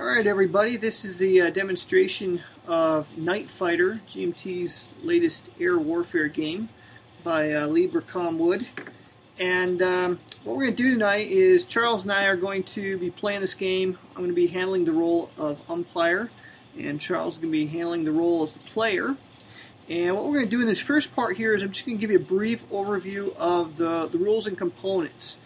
Alright everybody, this is the demonstration of Nightfighter, GMT's latest air warfare game by Libracom Wood. And what we're going to do tonight is Charles and I are going to be playing this game. I'm going to be handling the role of umpire, and Charles is going to be handling the role as the player. And what we're going to do in this first part here is I'm just going to give you a brief overview of the rules and components.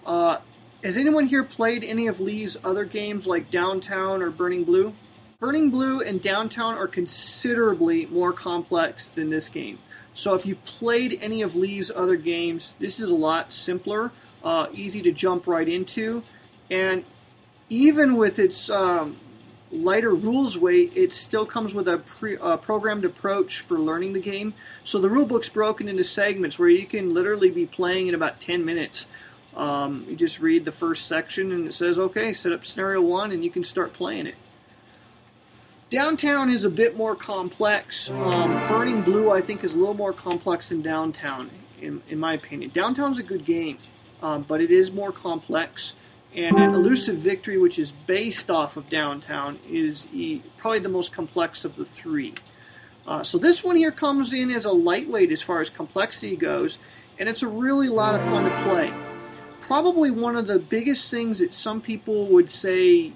Has anyone here played any of Lee's other games like Downtown or Burning Blue? Burning Blue and Downtown are considerably more complex than this game. So if you played any of Lee's other games, this is a lot simpler, easy to jump right into, and even with its lighter rules weight, it still comes with a programmed approach for learning the game. So the rulebook's broken into segments where you can literally be playing in about 10 minutes. You just read the first section and it says, okay, set up scenario 1 and you can start playing it. Downtown is a bit more complex. Burning Blue, I think, is a little more complex than Downtown, in my opinion. Downtown's a good game, but it is more complex. And an Elusive Victory, which is based off of Downtown, is probably the most complex of the three. So this one here comes in as a lightweight as far as complexity goes, and it's a really lot of fun to play. Probably one of the biggest things that some people would say,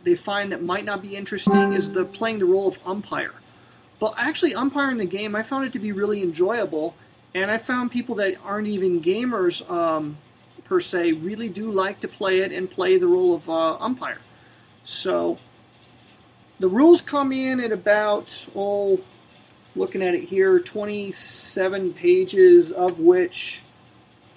they find that might not be interesting is playing the role of umpire. But actually, umpiring the game, I found it to be really enjoyable, and I found people that aren't even gamers per se really do like to play it and play the role of umpire. So the rules come in at about, looking at it here, 27 pages, of which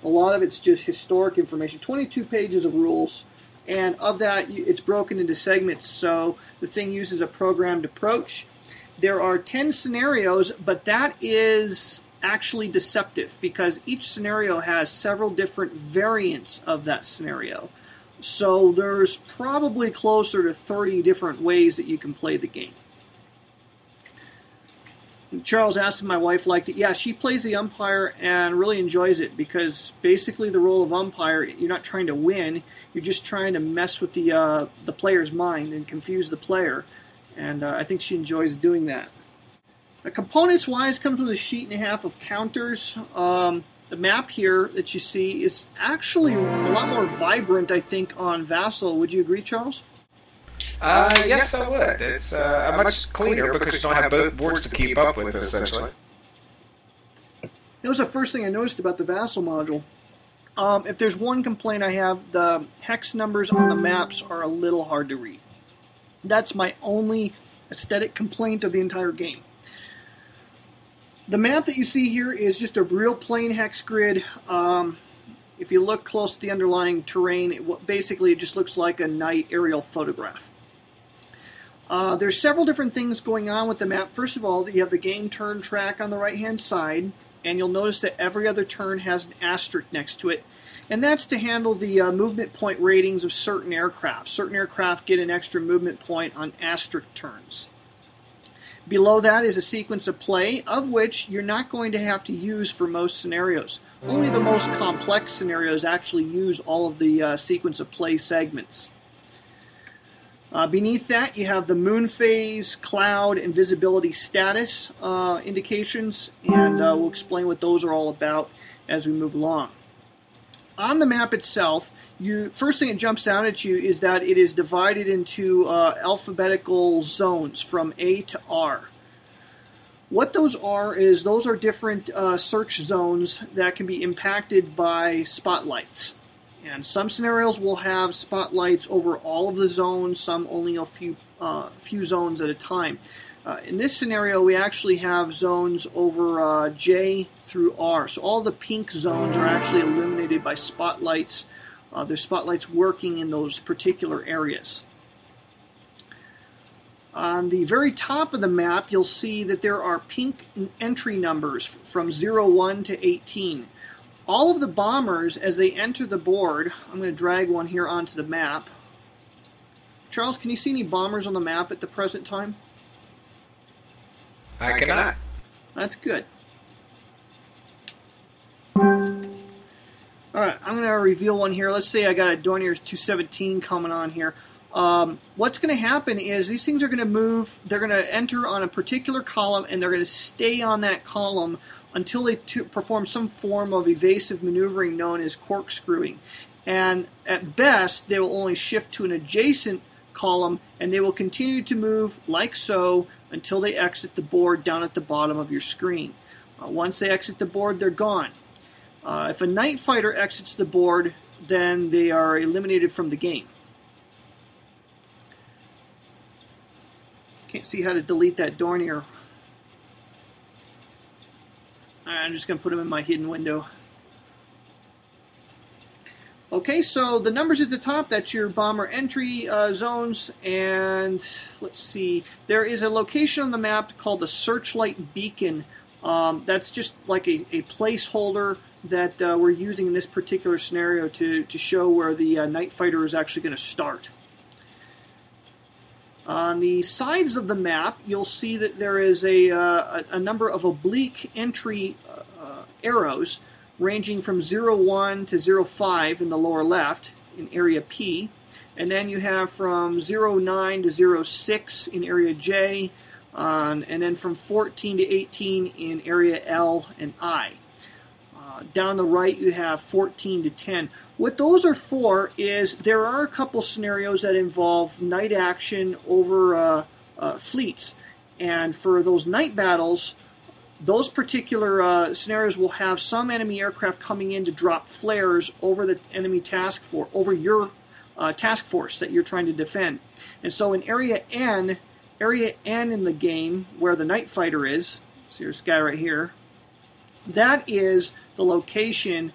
a lot of it's just historic information. 22 pages of rules, and of that, it's broken into segments, so the thing uses a programmed approach. There are 10 scenarios, but that is actually deceptive because each scenario has several different variants of that scenario. So there's probably closer to 30 different ways that you can play the game. Charles asked if my wife liked it. Yeah, she plays the umpire and really enjoys it because basically the role of umpire, you're not trying to win, you're just trying to mess with the player's mind and confuse the player. And I think she enjoys doing that. The components-wise comes with a sheet and a half of counters. The map here that you see is actually a lot more vibrant, I think, on Vassal. Would you agree, Charles? Yes, I would. It's much cleaner because you don't have both boards to keep up with, essentially. That was the first thing I noticed about the Vassal module. If there's one complaint I have, the hex numbers on the maps are a little hard to read. That's my only aesthetic complaint of the entire game. The map that you see here is just a real plain hex grid. If you look close to the underlying terrain, basically it just looks like a night aerial photograph. There's several different things going on with the map. First of all, you have the game turn track on the right-hand side, and you'll notice that every other turn has an asterisk next to it. And that's to handle the movement point ratings of certain aircraft. Certain aircraft get an extra movement point on asterisk turns. Below that is a sequence of play, of which you're not going to have to use for most scenarios. Only the most complex scenarios actually use all of the sequence of play segments. Beneath that, you have the moon phase, cloud, and visibility status indications, and we'll explain what those are all about as we move along. On the map itself, first thing that jumps out at you is that it is divided into alphabetical zones from A to R. What those are is those are different search zones that can be impacted by spotlights. And some scenarios will have spotlights over all of the zones, some only a few zones at a time. In this scenario, we actually have zones over J through R. So all the pink zones are actually illuminated by spotlights. There's spotlights working in those particular areas. On the very top of the map, you'll see that there are pink entry numbers from 01 to 18. All of the bombers, as they enter the board, I'm going to drag one here onto the map. Charles, can you see any bombers on the map at the present time? I cannot. That's good. Alright, I'm going to reveal one here. Let's say I got a Dornier 217 coming on here. what's going to happen is these things are going to move. They're going to enter on a particular column, and they're going to stay on that column until they perform some form of evasive maneuvering known as corkscrewing. And at best, they will only shift to an adjacent column, and they will continue to move like so until they exit the board down at the bottom of your screen. Once they exit the board, they're gone. If a Nightfighter exits the board, then they are eliminated from the game. Can't see how to delete that Dornier. I'm just going to put them in my hidden window. Okay, so the numbers at the top, that's your bomber entry zones, and let's see, there is a location on the map called the Searchlight Beacon. That's just like a placeholder that we're using in this particular scenario to show where the Nightfighter is actually going to start. On the sides of the map, you'll see that there is a number of oblique entry arrows ranging from 01 to 05 in the lower left in area P, and then you have from 09 to 06 in area J, and then from 14 to 18 in area L and I. Down the right you have 14 to 10. What those are for is there are a couple scenarios that involve night action over fleets, and for those night battles, those particular scenarios will have some enemy aircraft coming in to drop flares over the enemy task force, over your task force that you're trying to defend. And so in area N in the game where the Nightfighter is, see this guy right here, that is the location.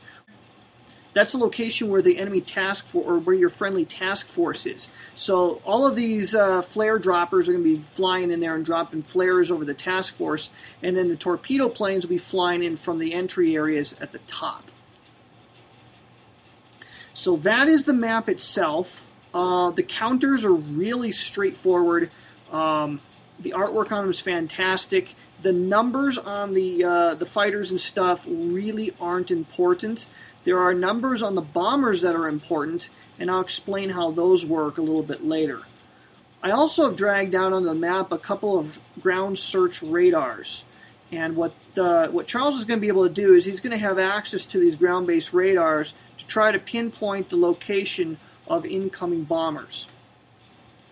That's the location where the enemy task force, or where your friendly task force is. So all of these flare droppers are going to be flying in there and dropping flares over the task force, and then the torpedo planes will be flying in from the entry areas at the top. So that is the map itself. The counters are really straightforward. The artwork on them is fantastic. The numbers on the fighters and stuff really aren't important. There are numbers on the bombers that are important, and I'll explain how those work a little bit later. I also have dragged down on the map a couple of ground search radars. And what Charles is going to be able to do is he's going to have access to these ground-based radars to try to pinpoint the location of incoming bombers.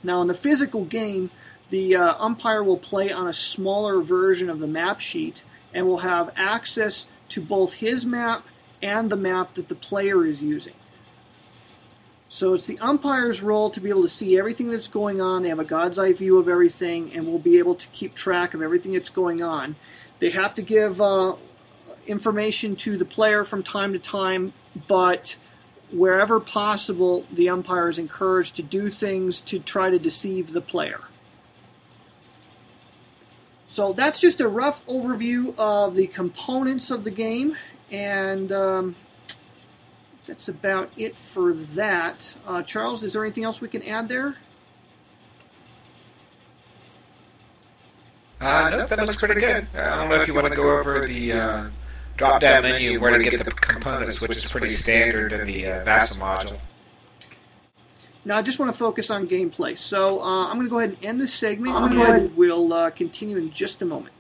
Now, in the physical game, the umpire will play on a smaller version of the map sheet and will have access to both his map and the map that the player is using. So it's the umpire's role to be able to see everything that's going on. They have a God's eye view of everything and will be able to keep track of everything that's going on. They have to give information to the player from time to time, but wherever possible, the umpire is encouraged to do things to try to deceive the player. So that's just a rough overview of the components of the game, and that's about it for that. Charles, is there anything else we can add there? Nope, that looks pretty good. I don't know if you want to go over the drop-down menu where to get the components, which is pretty standard in the VASA module. Now, I just want to focus on gameplay. So I'm going to go ahead and end this segment, and we'll continue in just a moment.